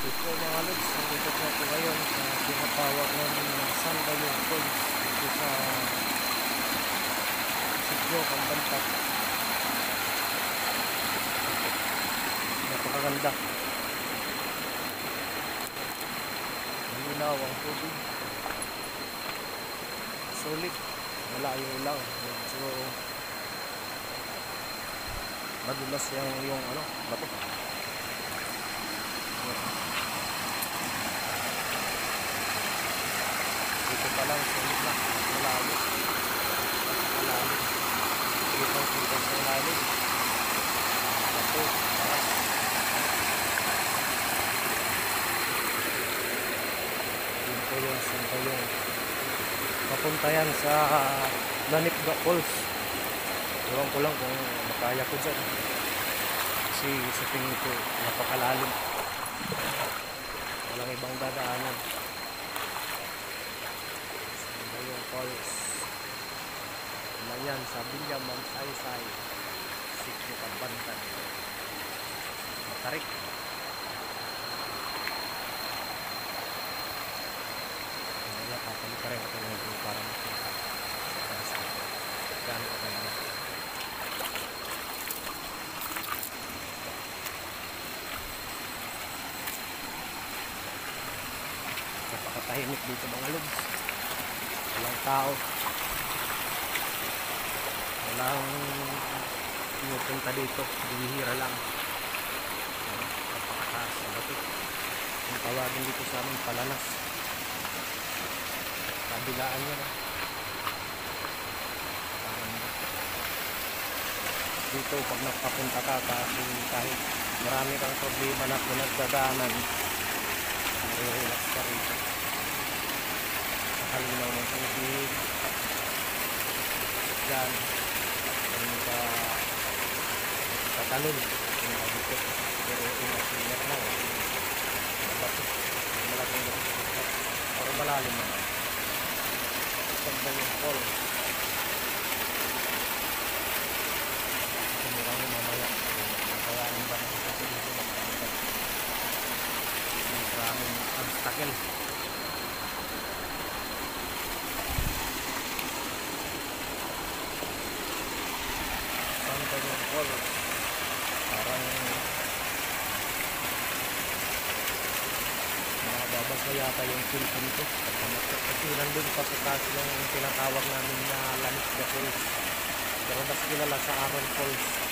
Ito mga lods, nandito po ako ngayon sa tinatawag namin na San Bayong Falls dito sa Sitio Kambantak. Napakaganda. Malinaw ang tubig. Sulit. Malayo lang. Medyo madulas yung bato. Dito pa lang sulit na. Malayo. Malayo. Kita sa ilalim. Bato. Taas. Dito yung Sanbayong. Papunta yan sa Lanipga Falls. Ewan ko lang kung makaya ko dyan. Kasi sa tingin ko napakalalim. Walang ibang dadaanan. Sanbayong Falls. Yan sa Bilyang Magsaysay, Sitio Kambantak. Matarik. Kaya papali pa rin ako ng ito para makita. Gano'n ka talaga. Napakatahimik dito mga lods. Walang tao. Walang pumupunta dito. Bihira lang. Napakataas sa bato. Ang tawagin dito sa amin Palanas. Kabilaan niya na. Dito pag nagpapunta ka kahit marami kang problema na pinagdadaanan, relax ka rito. Nakalinaw ng tubig. Diyan. Ganun ka tatalon. Pinakabukot. Pero ingat lang. Bato. Malaking bato. Pero malalim naman. Sanbayong Falls. Sumurang mo mamaya. Nakayain ba natin kasi dito magpapagod. Maraming obstacle. Sanbayong Falls. Parang makababasa yata yung film ko. Kasi nandun pa sa taas yung tinatawag namin na Lanipga Falls. Pero mas kilala sa Aron Falls.